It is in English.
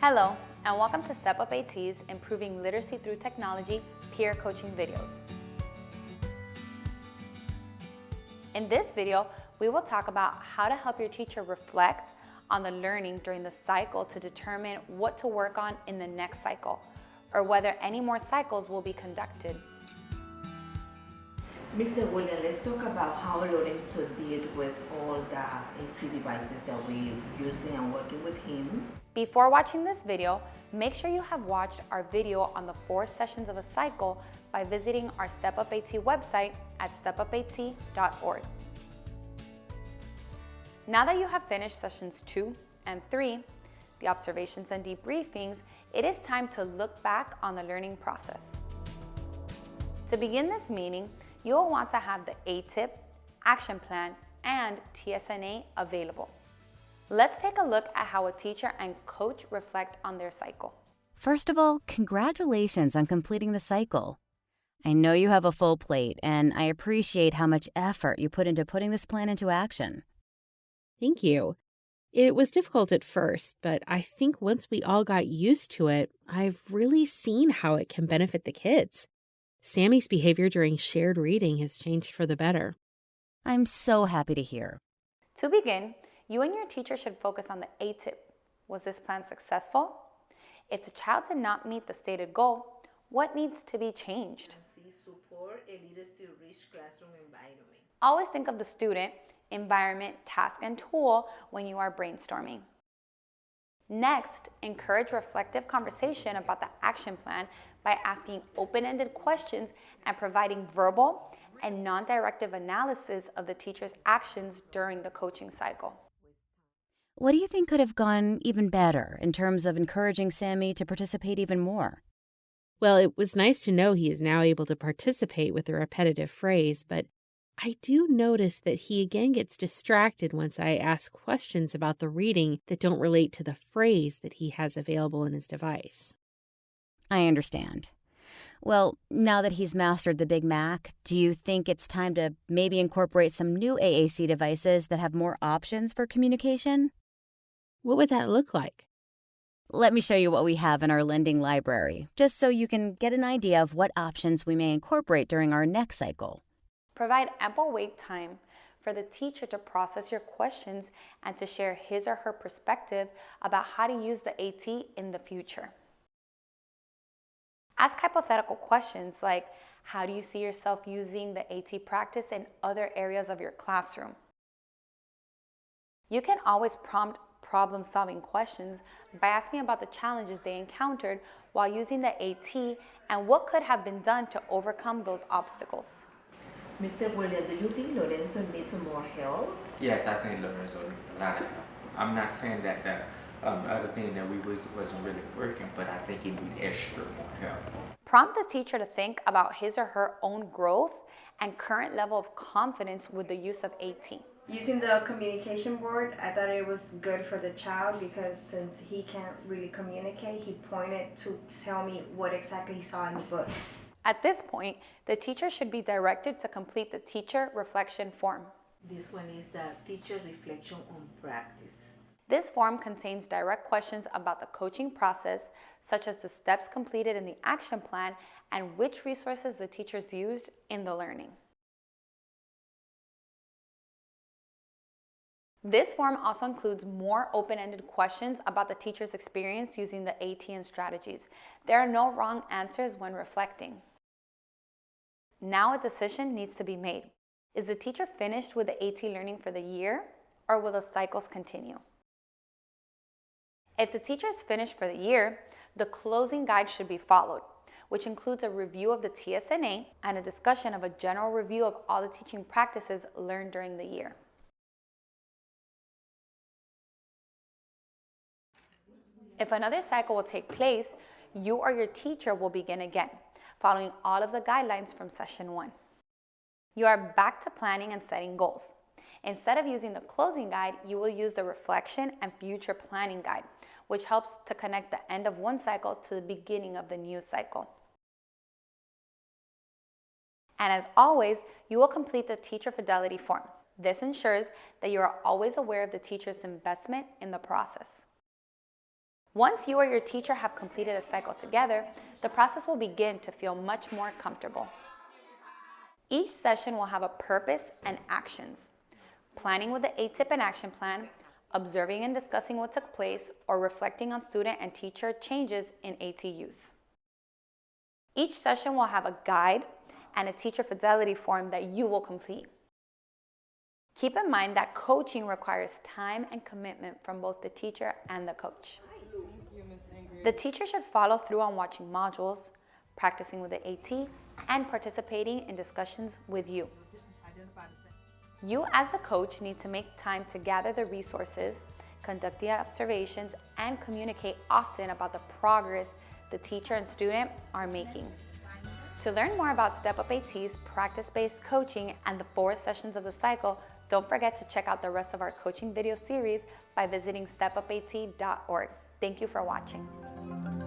Hello, and welcome to Step Up AT's Improving Literacy Through Technology peer coaching videos. In this video, we will talk about how to help your teacher reflect on the learning during the cycle to determine what to work on in the next cycle, or whether any more cycles will be conducted. Mr. William, let's talk about how Lorenzo did with all the AC devices that we're using and working with him. Before watching this video, make sure you have watched our video on the 4 sessions of a cycle by visiting our Step Up AT website at stepupat.org. Now that you have finished sessions 2 and 3, the observations and debriefings, it is time to look back on the learning process. To begin this meeting, you will want to have the ATIP, action plan, and TSNA available. Let's take a look at how a teacher and coach reflect on their cycle. First of all, congratulations on completing the cycle. I know you have a full plate, and I appreciate how much effort you put into putting this plan into action. Thank you. It was difficult at first, but I think once we all got used to it, I've really seen how it can benefit the kids. Sammy's behavior during shared reading has changed for the better. I'm so happy to hear. To begin, you and your teacher should focus on the ATIP. Was this plan successful? If the child did not meet the stated goal, what needs to be changed? Support a literacy-rich classroom environment. Always think of the student, environment, task, and tool when you are brainstorming. Next, encourage reflective conversation about the action plan by asking open-ended questions and providing verbal and non-directive analysis of the teacher's actions during the coaching cycle. What do you think could have gone even better in terms of encouraging Sammy to participate even more? Well, it was nice to know he is now able to participate with the repetitive phrase, but I do notice that he again gets distracted once I ask questions about the reading that don't relate to the phrase that he has available in his device. I understand. Well, now that he's mastered the Big Mac, do you think it's time to maybe incorporate some new AAC devices that have more options for communication? What would that look like? Let me show you what we have in our lending library, just so you can get an idea of what options we may incorporate during our next cycle. Provide ample wait time for the teacher to process your questions and to share his or her perspective about how to use the AT in the future. Ask hypothetical questions like, how do you see yourself using the AT practice in other areas of your classroom? You can always prompt problem-solving questions by asking about the challenges they encountered while using the AT and what could have been done to overcome those obstacles. Mr. William, do you think Lorenzo needs more help? Yes, I think Lorenzo needs a lot of help. I'm not saying that the other thing that we wasn't really working, but I think he needs extra more help. Prompt the teacher to think about his or her own growth and current level of confidence with the use of AT. Using the communication board, I thought it was good for the child because since he can't really communicate, he pointed to tell me what exactly he saw in the book. At this point, the teacher should be directed to complete the teacher reflection form. This one is the teacher reflection on practice. This form contains direct questions about the coaching process, such as the steps completed in the action plan and which resources the teachers used in the learning. This form also includes more open-ended questions about the teacher's experience using the AT and strategies. There are no wrong answers when reflecting. Now a decision needs to be made. Is the teacher finished with the AT learning for the year, or will the cycles continue? If the teacher is finished for the year, the closing guide should be followed, which includes a review of the TSNA and a discussion of a general review of all the teaching practices learned during the year. If another cycle will take place, you or your teacher will begin again, following all of the guidelines from session 1. You are back to planning and setting goals. Instead of using the closing guide, you will use the reflection and future planning guide, which helps to connect the end of one cycle to the beginning of the new cycle. And as always, you will complete the teacher fidelity form. This ensures that you are always aware of the teacher's investment in the process. Once you or your teacher have completed a cycle together, the process will begin to feel much more comfortable. Each session will have a purpose and actions. Planning with the ATIP and action plan, observing and discussing what took place, or reflecting on student and teacher changes in AT use. Each session will have a guide and a teacher fidelity form that you will complete. Keep in mind that coaching requires time and commitment from both the teacher and the coach. The teacher should follow through on watching modules, practicing with the AT, and participating in discussions with you. You as the coach need to make time to gather the resources, conduct the observations, and communicate often about the progress the teacher and student are making. To learn more about Step Up AT's practice-based coaching and the 4 sessions of the cycle, don't forget to check out the rest of our coaching video series by visiting stepupat.org. Thank you for watching.